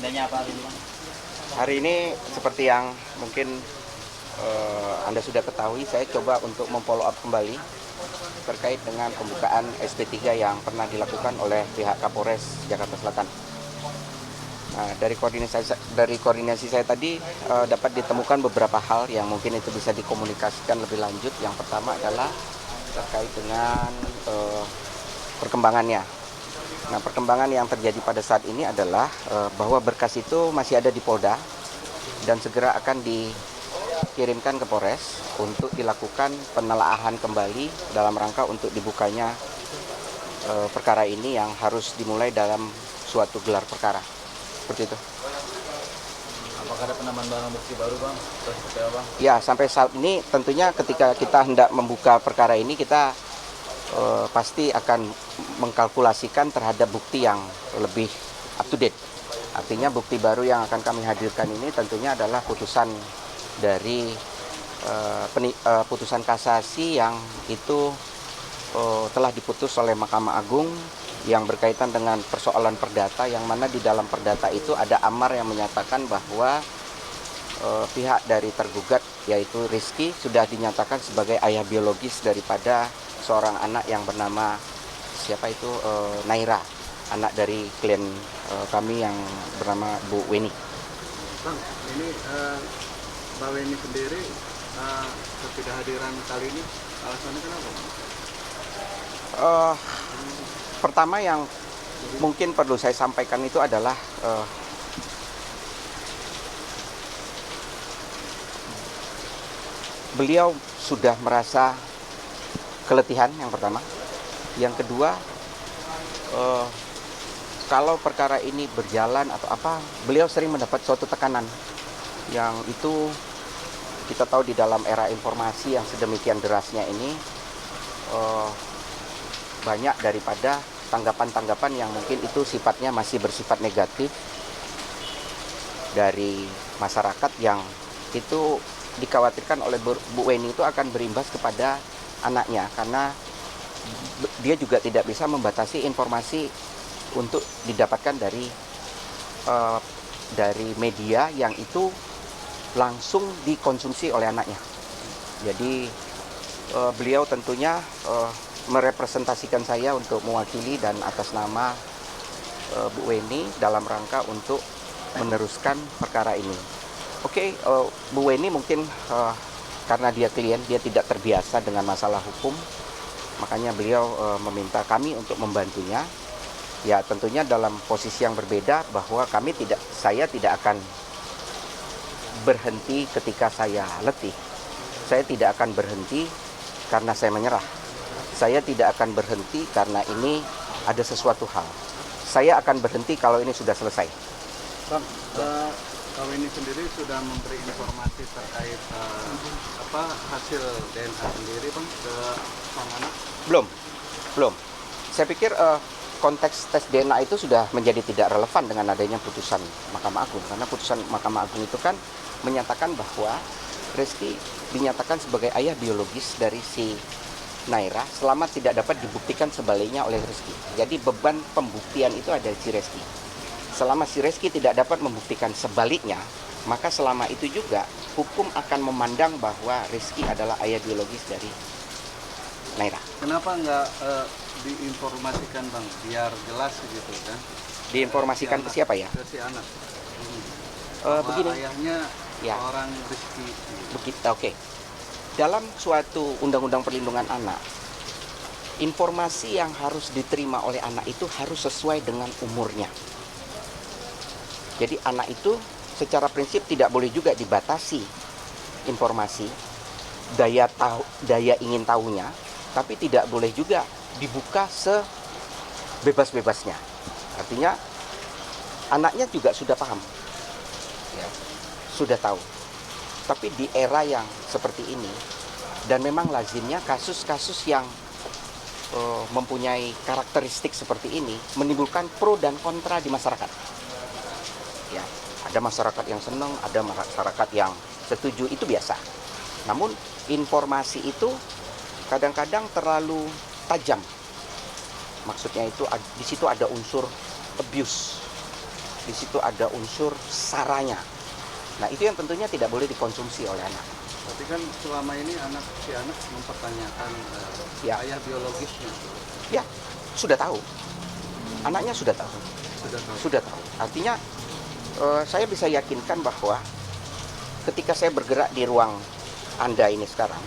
Agendanya apa hari ini, Bang? Hari ini seperti yang mungkin Anda sudah ketahui, saya coba untuk memfollow up kembali terkait dengan pembukaan SP3 yang pernah dilakukan oleh pihak Kapolres Jakarta Selatan. Nah, dari koordinasi saya tadi dapat ditemukan beberapa hal yang mungkin itu bisa dikomunikasikan lebih lanjut. Yang pertama adalah terkait dengan perkembangannya. Nah, perkembangan yang terjadi pada saat ini adalah bahwa berkas itu masih ada di Polda dan segera akan dikirimkan ke Polres untuk dilakukan penelaahan kembali dalam rangka untuk dibukanya perkara ini yang harus dimulai dalam suatu gelar perkara. Seperti itu. Apakah ada penambahan barang bukti baru, Bang? Atau seperti apa? Ya, sampai saat ini tentunya ketika kita hendak membuka perkara ini kita pasti akan mengkalkulasikan terhadap bukti yang lebih up to date. Artinya bukti baru yang akan kami hadirkan ini tentunya adalah putusan dari putusan kasasi yang itu telah diputus oleh Mahkamah Agung yang berkaitan dengan persoalan perdata, yang mana di dalam perdata itu ada amar yang menyatakan bahwa pihak dari tergugat yaitu Rizky sudah dinyatakan sebagai ayah biologis daripada seorang anak yang bernama Naira, anak dari klien kami yang bernama Bu Weni. Bang, ini Mbak Weni sendiri ketidakhadiran kali ini alasannya kenapa? Pertama yang mungkin perlu saya sampaikan itu adalah beliau sudah merasa keletihan yang pertama. Yang kedua, kalau perkara ini berjalan atau apa, beliau sering mendapat suatu tekanan yang itu kita tahu di dalam era informasi yang sedemikian derasnya ini banyak daripada tanggapan-tanggapan yang mungkin itu sifatnya masih bersifat negatif dari masyarakat yang itu dikhawatirkan oleh Bu Weni itu akan berimbas kepada anaknya, karena dia juga tidak bisa membatasi informasi untuk didapatkan dari media yang itu langsung dikonsumsi oleh anaknya. Jadi beliau tentunya merepresentasikan saya untuk mewakili dan atas nama Bu Weni dalam rangka untuk meneruskan perkara ini. Oke, Bu Weni mungkin karena dia klien, dia tidak terbiasa dengan masalah hukum, makanya beliau meminta kami untuk membantunya. Ya, tentunya dalam posisi yang berbeda bahwa saya tidak akan berhenti ketika saya letih. Saya tidak akan berhenti karena saya menyerah. Saya tidak akan berhenti karena ini ada sesuatu hal. Saya akan berhenti kalau ini sudah selesai. Bang, Mbak Weni sendiri sudah memberi informasi terkait hasil DNA sendiri, Bang, ke sang anak? Belum. Saya pikir konteks tes DNA itu sudah menjadi tidak relevan dengan adanya putusan Mahkamah Agung, karena putusan Mahkamah Agung itu kan menyatakan bahwa Rizky dinyatakan sebagai ayah biologis dari si Naira selama tidak dapat dibuktikan sebaliknya oleh Rizky. Jadi beban pembuktian itu ada di si Rizky. Selama si Rizky tidak dapat membuktikan sebaliknya, maka selama itu juga hukum akan memandang bahwa Rizky adalah ayah biologis dari Naira. Kenapa nggak diinformasikan, Bang, biar jelas gitu kan? Diinformasikan ke siapa ya? Ke si anak. Begini. Ayahnya Ya. orang Rizky. Begitu, oke. Dalam suatu undang-undang perlindungan anak, informasi yang harus diterima oleh anak itu harus sesuai dengan umurnya. Jadi anak itu secara prinsip tidak boleh juga dibatasi informasi, daya ingin tahunya, tapi tidak boleh juga dibuka sebebas-bebasnya. Artinya anaknya juga sudah paham, ya, sudah tahu. Tapi di era yang seperti ini, dan memang lazimnya kasus-kasus yang mempunyai karakteristik seperti ini menimbulkan pro dan kontra di masyarakat. Ya, ada masyarakat yang senang, ada masyarakat yang setuju, itu biasa. Namun informasi itu kadang-kadang terlalu tajam. Maksudnya itu di situ ada unsur abuse. di situ ada unsur saranya. Nah, itu yang tentunya tidak boleh dikonsumsi oleh anak. Tapi kan selama ini si anak mempertanyakan Ya. ayah biologisnya. Ya, sudah tahu. Anaknya sudah tahu. Sudah tahu. Sudah tahu. Artinya saya bisa yakinkan bahwa ketika saya bergerak di ruang Anda ini sekarang,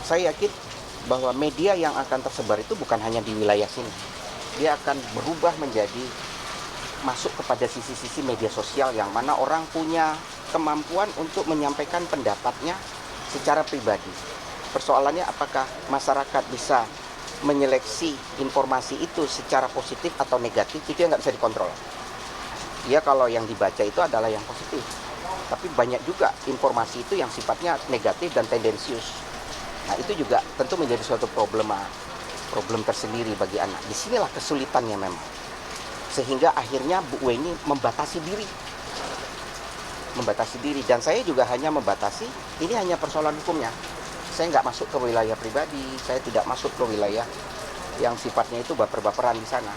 saya yakin bahwa media yang akan tersebar itu bukan hanya di wilayah sini. Dia akan berubah menjadi masuk kepada sisi-sisi media sosial yang mana orang punya kemampuan untuk menyampaikan pendapatnya secara pribadi. Persoalannya apakah masyarakat bisa menyeleksi informasi itu secara positif atau negatif, itu yang nggak bisa dikontrol. Ya, kalau yang dibaca itu adalah yang positif. Tapi banyak juga informasi itu yang sifatnya negatif dan tendensius. Nah, itu juga tentu menjadi suatu problem tersendiri bagi anak. Disinilah kesulitannya memang. Sehingga akhirnya Bu Weni membatasi diri. Dan saya juga hanya membatasi, ini hanya persoalan hukumnya. Saya nggak masuk ke wilayah pribadi, saya tidak masuk ke wilayah yang sifatnya itu baper-baperan di sana.